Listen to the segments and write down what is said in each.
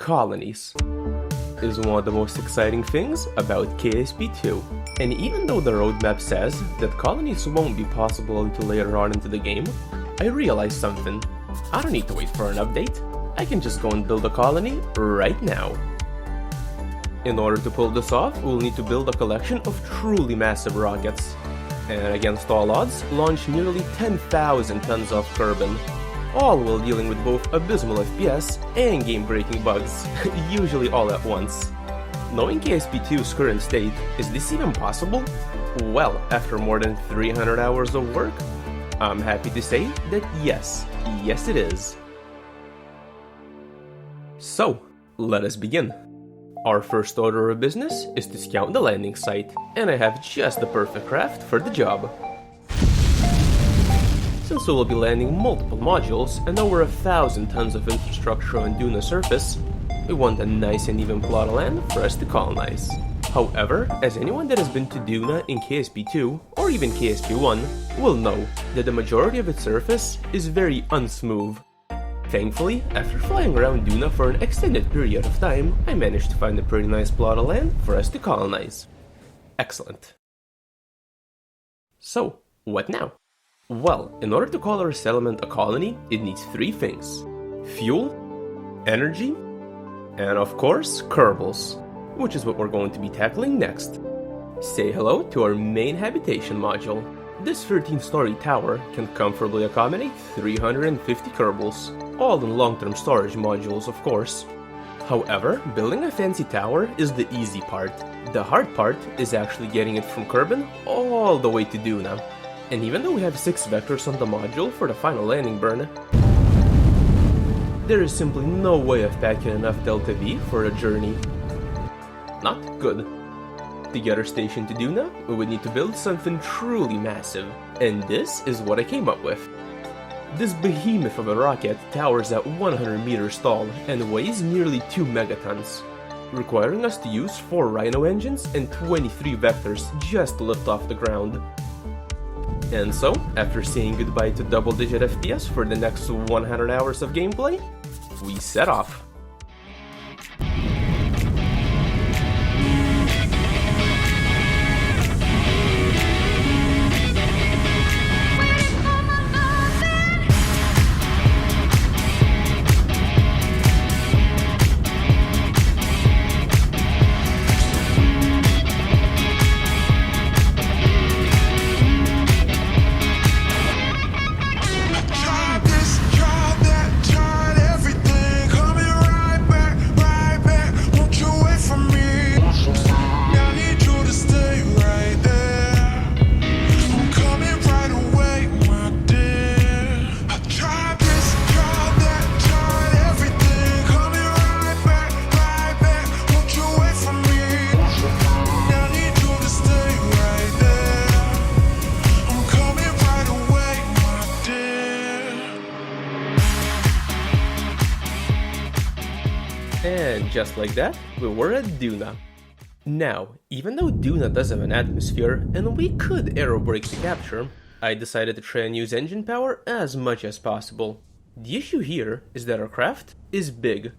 colonies is one of the most exciting things about KSP2. And even though the roadmap says that colonies won't be possible until later on into the game, I realized something. I don't need to wait for an update. I can just go and build a colony right now. In order to pull this off, we'll need to build a collection of truly massive rockets. And against all odds, launch nearly 10,000 tons of carbon. All while dealing with both abysmal FPS and game-breaking bugs, usually all at once. Knowing KSP2's current state, is this even possible? Well, after more than 300 hours of work, I'm happy to say that yes it is. So, let us begin. Our first order of business is to scout the landing site, and I have just the perfect craft for the job. Since we will be landing multiple modules and over 1,000 tons of infrastructure on Duna surface, we want a nice and even plot of land for us to colonize. However, as anyone that has been to Duna in KSP2 or even KSP1 will know that the majority of its surface is very unsmooth. Thankfully, after flying around Duna for an extended period of time, I managed to find a pretty nice plot of land for us to colonize. Excellent. So, what now? Well, in order to call our settlement a colony, it needs three things: fuel, energy, and of course, Kerbals, which is what we're going to be tackling next. Say hello to our main habitation module. This 13-story tower can comfortably accommodate 350 Kerbals, all in long-term storage modules, of course. However, building a fancy tower is the easy part. The hard part is actually getting it from Kerbin all the way to Duna. And even though we have 6 vectors on the module for the final landing burn, there is simply no way of packing enough Delta V for a journey. Not good. To get our station to Duna, we would need to build something truly massive, and this is what I came up with. This behemoth of a rocket towers at 100 meters tall and weighs nearly 2 megatons, requiring us to use 4 Rhino engines and 23 vectors just to lift off the ground. And so, after saying goodbye to double-digit FPS for the next 100 hours of gameplay, we set off. And just like that, we were at Duna. Now, even though Duna does have an atmosphere, and we could aerobrake to capture, I decided to try and use engine power as much as possible. The issue here is that our craft is big,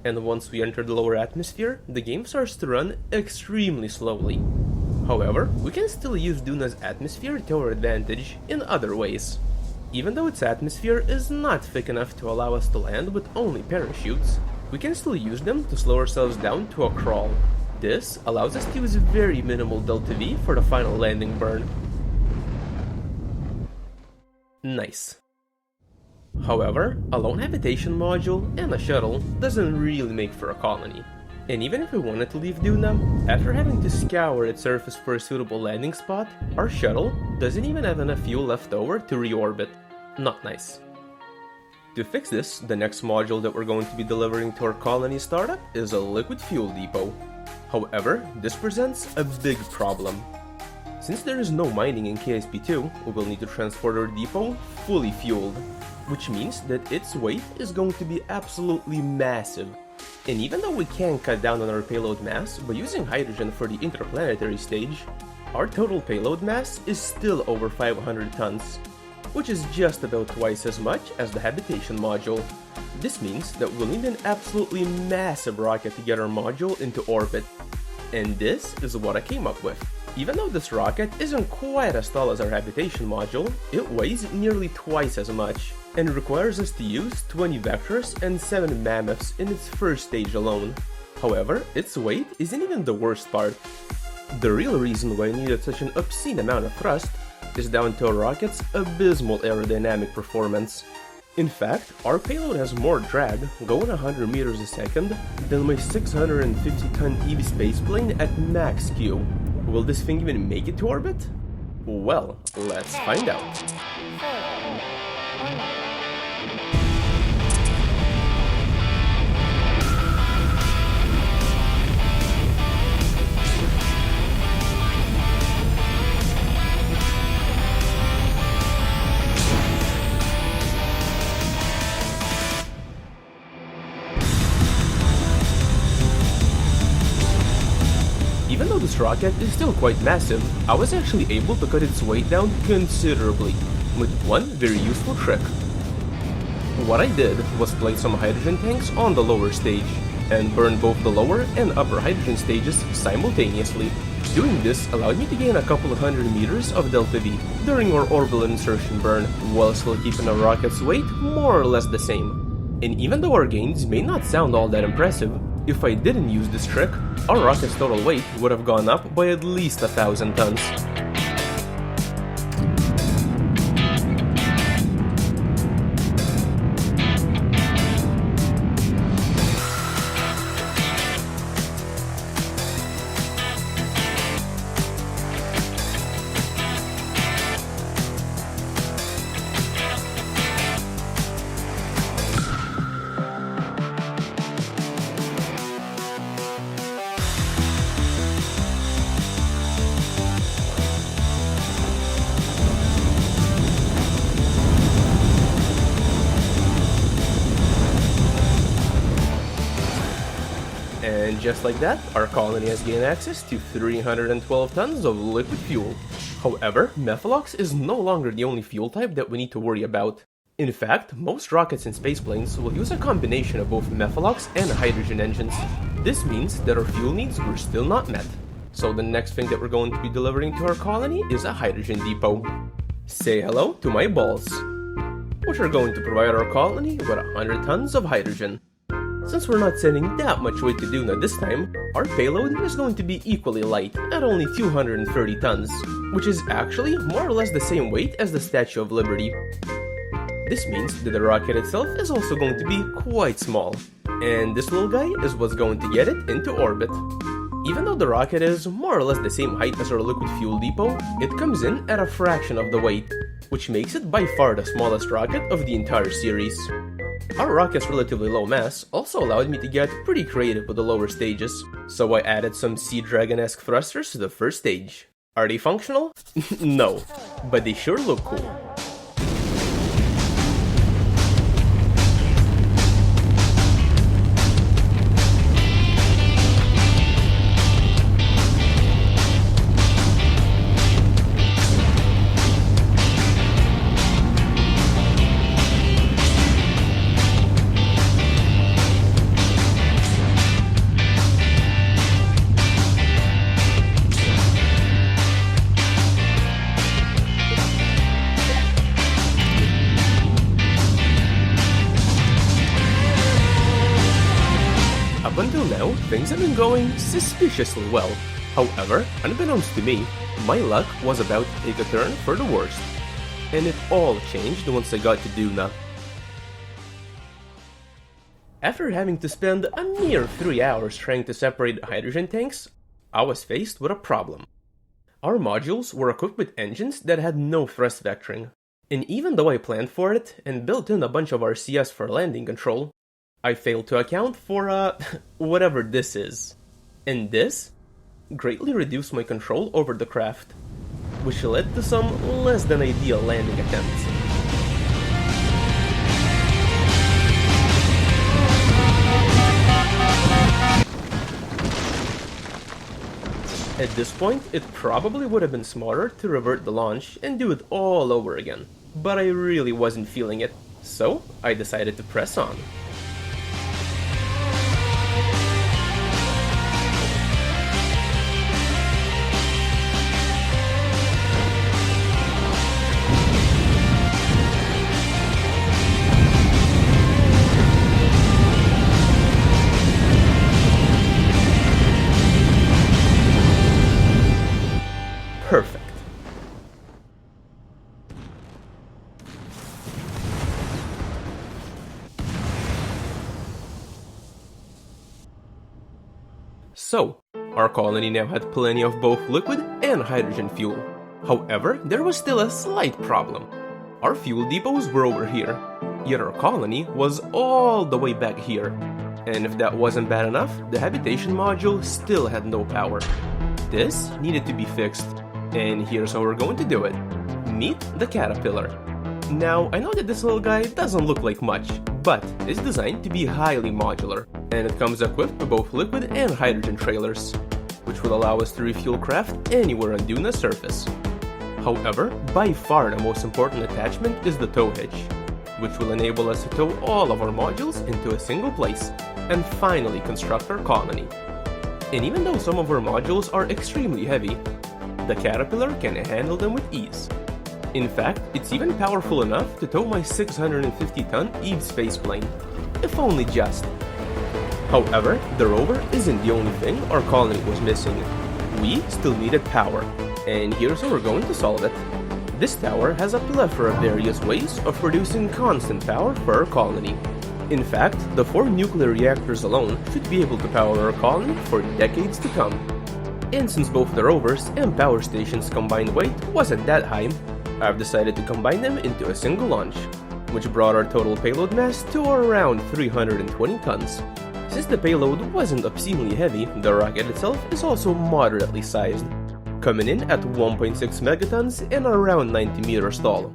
and once we enter the lower atmosphere, the game starts to run extremely slowly. However, we can still use Duna's atmosphere to our advantage in other ways. Even though its atmosphere is not thick enough to allow us to land with only parachutes, we can still use them to slow ourselves down to a crawl. This allows us to use very minimal Delta V for the final landing burn. Nice. However, a lone habitation module and a shuttle doesn't really make for a colony. And even if we wanted to leave Duna, after having to scour its surface for a suitable landing spot, our shuttle doesn't even have enough fuel left over to reorbit. Not nice. To fix this, the next module that we're going to be delivering to our colony startup is a liquid fuel depot. However, this presents a big problem. Since there is no mining in KSP2, we will need to transport our depot fully fueled, which means that its weight is going to be absolutely massive. And even though we can cut down on our payload mass by using hydrogen for the interplanetary stage, our total payload mass is still over 500 tons. which is just about twice as much as the habitation module. This means that we'll need an absolutely massive rocket to get our module into orbit. And this is what I came up with. Even though this rocket isn't quite as tall as our habitation module, it weighs nearly twice as much, and requires us to use 20 vectors and 7 mammoths in its first stage alone. However, its weight isn't even the worst part. The real reason why I needed such an obscene amount of thrust is down to our rocket's abysmal aerodynamic performance. In fact, our payload has more drag, going 100 meters a second, than my 650-ton EV spaceplane at max Q. Will this thing even make it to orbit? Well, let's find out. Even though this rocket is still quite massive, I was actually able to cut its weight down considerably, with one very useful trick. What I did was place some hydrogen tanks on the lower stage, and burn both the lower and upper hydrogen stages simultaneously. Doing this allowed me to gain a couple of 100 meters of delta V during our orbital insertion burn, while still keeping our rocket's weight more or less the same. And even though our gains may not sound all that impressive, if I didn't use this trick, our rocket's total weight would have gone up by at least 1,000 tons. And just like that, our colony has gained access to 312 tons of liquid fuel. However, Methalox is no longer the only fuel type that we need to worry about. In fact, most rockets and spaceplanes will use a combination of both Methalox and hydrogen engines. This means that our fuel needs were still not met. So the next thing that we're going to be delivering to our colony is a hydrogen depot. Say hello to my balls, which are going to provide our colony with 100 tons of hydrogen. Since we're not sending that much weight to Duna this time, our payload is going to be equally light at only 230 tons, which is actually more or less the same weight as the Statue of Liberty. This means that the rocket itself is also going to be quite small, and this little guy is what's going to get it into orbit. Even though the rocket is more or less the same height as our liquid fuel depot, it comes in at a fraction of the weight, which makes it by far the smallest rocket of the entire series. Our rocket's relatively low mass also allowed me to get pretty creative with the lower stages, so I added some Sea Dragon-esque thrusters to the first stage. Are they functional? No, but they sure look cool. Up until now, things have been going suspiciously well. However, unbeknownst to me, my luck was about to take a turn for the worst. And it all changed once I got to Duna. After having to spend a mere 3 hours trying to separate the hydrogen tanks, I was faced with a problem. Our modules were equipped with engines that had no thrust vectoring. And even though I planned for it and built in a bunch of RCS for landing control, I failed to account for, whatever this is. And this greatly reduced my control over the craft, which led to some less than ideal landing attempts. At this point, it probably would have been smarter to revert the launch and do it all over again. but I really wasn't feeling it, so I decided to press on. Perfect. So, our colony now had plenty of both liquid and hydrogen fuel. However, there was still a slight problem. Our fuel depots were over here, yet our colony was all the way back here. And if that wasn't bad enough, the habitation module still had no power. This needed to be fixed, and here's how we're going to do it. Meet the caterpillar. Now, I know that this little guy doesn't look like much, but it's designed to be highly modular, and it comes equipped with both liquid and hydrogen trailers, which will allow us to refuel craft anywhere on Duna's surface. However, by far the most important attachment is the tow hitch, which will enable us to tow all of our modules into a single place, and finally construct our colony. And even though some of our modules are extremely heavy, the caterpillar can handle them with ease. In fact, it's even powerful enough to tow my 650-ton Eve spaceplane, if only just. However, the rover isn't the only thing our colony was missing. We still needed power, and here's how we're going to solve it. This tower has a plethora of various ways of producing constant power for our colony. In fact, the 4 nuclear reactors alone should be able to power our colony for decades to come. And since both the rovers and power stations' combined weight wasn't that high, I've decided to combine them into a single launch, which brought our total payload mass to around 320 tons. Since the payload wasn't obscenely heavy, the rocket itself is also moderately sized, coming in at 1.6 megatons and around 90 meters tall.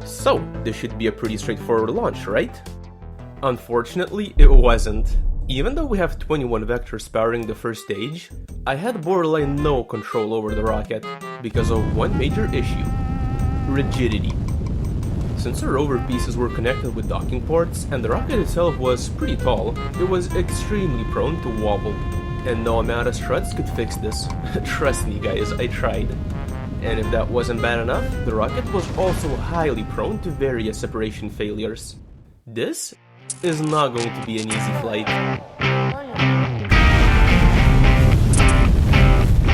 So, this should be a pretty straightforward launch, right? Unfortunately, it wasn't. Even though we have 21 vectors powering the first stage, I had borderline no control over the rocket because of one major issue: rigidity. Since the rover pieces were connected with docking ports and the rocket itself was pretty tall, it was extremely prone to wobble, and no amount of struts could fix this. Trust me guys, I tried. And if that wasn't bad enough, the rocket was also highly prone to various separation failures. This is not going to be an easy flight.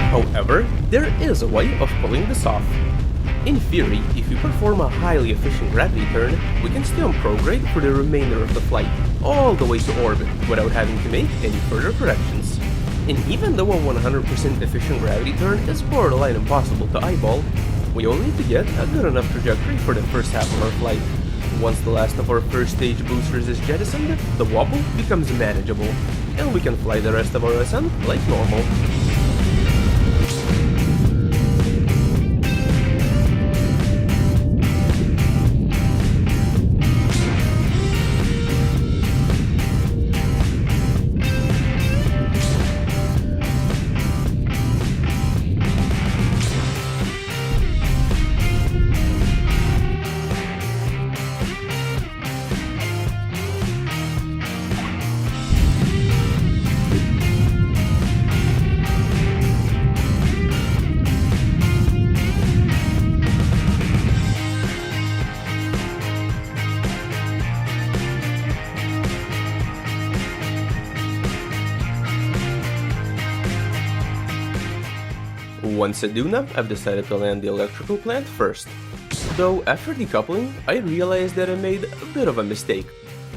However, there is a way of pulling this off. In theory, if we perform a highly efficient gravity turn, we can stay on prograde for the remainder of the flight, all the way to orbit, without having to make any further corrections. And even though a 100% efficient gravity turn is borderline impossible to eyeball, we only need to get a good enough trajectory for the first half of our flight. Once the last of our first stage boosters is jettisoned, the wobble becomes manageable, and we can fly the rest of our ascent like normal. Once at Duna, I've decided to land the electrical plant first. Though after decoupling, I realized that I made a bit of a mistake.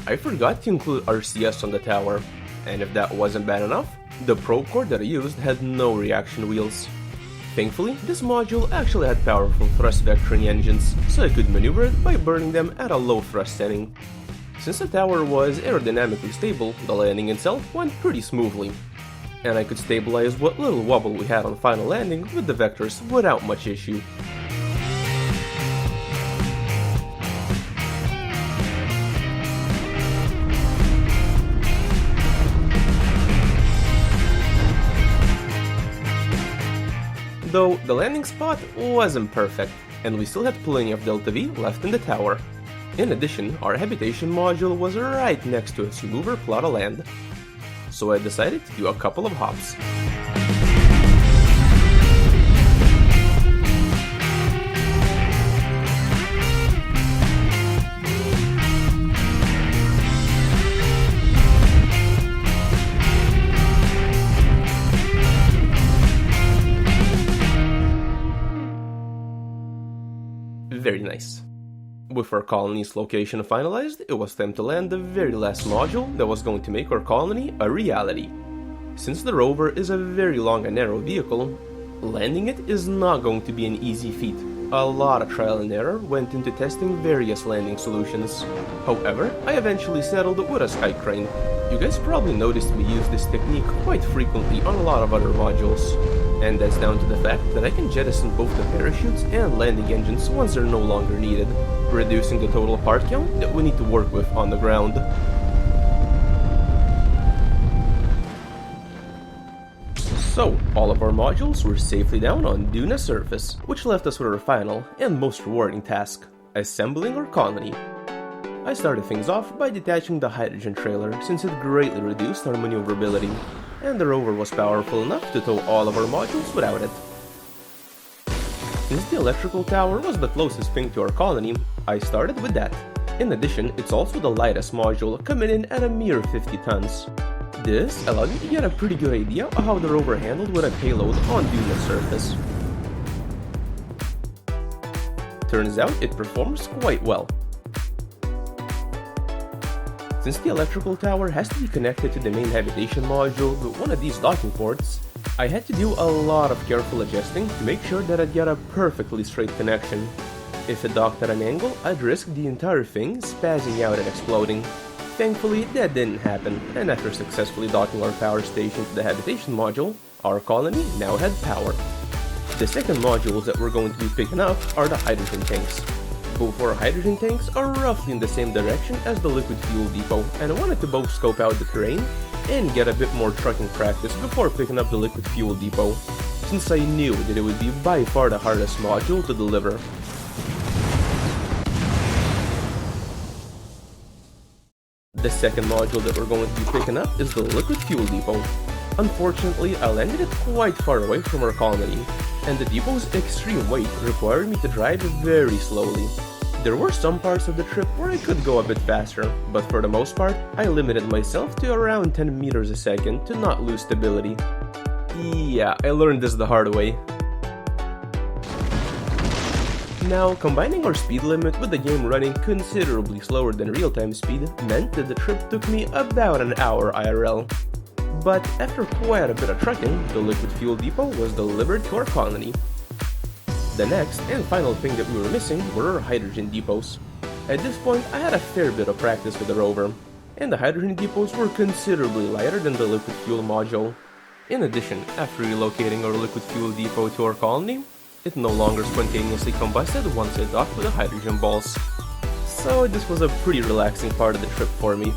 I forgot to include RCS on the tower, and if that wasn't bad enough, the probe core that I used had no reaction wheels. Thankfully, this module actually had powerful thrust vectoring engines, so I could maneuver it by burning them at a low thrust setting. Since the tower was aerodynamically stable, the landing itself went pretty smoothly, and I could stabilize what little wobble we had on final landing with the vectors without much issue. Though the landing spot wasn't perfect, and we still had plenty of Delta V left in the tower. In addition, our habitation module was right next to a smoother plot of land. So I decided to do a couple of hops. Very nice. With our colony's location finalized, it was time to land the very last module that was going to make our colony a reality. Since the Rover is a very long and narrow vehicle, landing it is not going to be an easy feat. A lot of trial and error went into testing various landing solutions. However, I eventually settled with a sky crane. You guys probably noticed me use this technique quite frequently on a lot of other modules. And that's down to the fact that I can jettison both the parachutes and landing engines once they're no longer needed, reducing the total part count that we need to work with on the ground. So, all of our modules were safely down on Duna surface, which left us with our final and most rewarding task, assembling our colony. I started things off by detaching the hydrogen trailer since it greatly reduced our maneuverability, and the Rover was powerful enough to tow all of our modules without it. Since the electrical tower was the closest thing to our colony, I started with that. In addition, it's also the lightest module, coming in at a mere 50 tons. This allowed me to get a pretty good idea of how the Rover handled with a payload on Duna's surface. Turns out it performs quite well. Since the electrical tower has to be connected to the main habitation module with one of these docking ports, I had to do a lot of careful adjusting to make sure that I'd get a perfectly straight connection. If it docked at an angle, I'd risk the entire thing spazzing out and exploding. Thankfully, that didn't happen, and after successfully docking our power station to the habitation module, our colony now had power. The second modules that we're going to be picking up are the hydrogen tanks. Both our hydrogen tanks are roughly in the same direction as the liquid fuel depot, and I wanted to both scope out the terrain and get a bit more trucking practice before picking up the liquid fuel depot, since I knew that it would be by far the hardest module to deliver. The second module that we're going to be picking up is the liquid fuel depot. Unfortunately, I landed it quite far away from our colony, and the depot's extreme weight required me to drive very slowly. There were some parts of the trip where I could go a bit faster, but for the most part, I limited myself to around 10 meters a second to not lose stability. Yeah, I learned this the hard way. Now, combining our speed limit with the game running considerably slower than real-time speed meant that the trip took me about an hour IRL. But after quite a bit of trucking, the liquid fuel depot was delivered to our colony. The next and final thing that we were missing were our hydrogen depots. At this point, I had a fair bit of practice with the Rover, and the hydrogen depots were considerably lighter than the liquid fuel module. In addition, after relocating our liquid fuel depot to our colony, it no longer spontaneously combusted once I docked with the hydrogen balls. So this was a pretty relaxing part of the trip for me.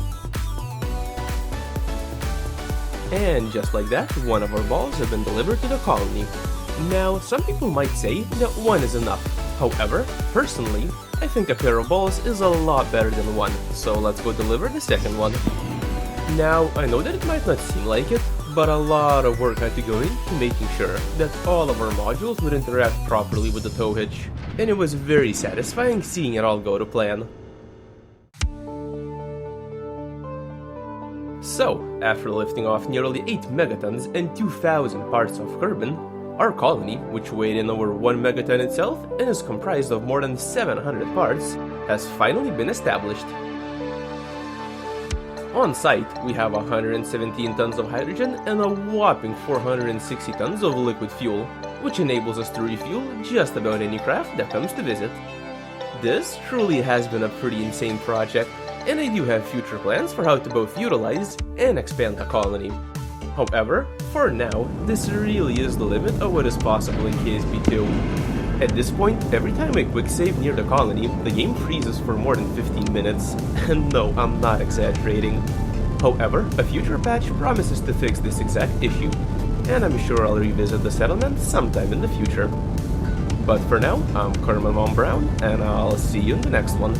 And just like that, one of our balls have been delivered to the colony. Now, some people might say that one is enough. However, personally, I think a pair of balls is a lot better than one, so let's go deliver the second one. Now, I know that it might not seem like it, but a lot of work had to go into making sure that all of our modules would interact properly with the tow hitch, and it was very satisfying seeing it all go to plan. So, after lifting off nearly 8 megatons and 2,000 parts of carbon, our colony, which weighed in over 1 megaton itself and is comprised of more than 700 parts, has finally been established. On site, we have 117 tons of hydrogen and a whopping 460 tons of liquid fuel, which enables us to refuel just about any craft that comes to visit. This truly has been a pretty insane project, and I do have future plans for how to both utilize and expand the colony. However, for now, this really is the limit of what is possible in KSP2. At this point, every time I quick save near the colony, the game freezes for more than 15 minutes, and no, I'm not exaggerating. However, a future patch promises to fix this exact issue, and I'm sure I'll revisit the settlement sometime in the future. But for now, I'm Carmen Von Brown, and I'll see you in the next one.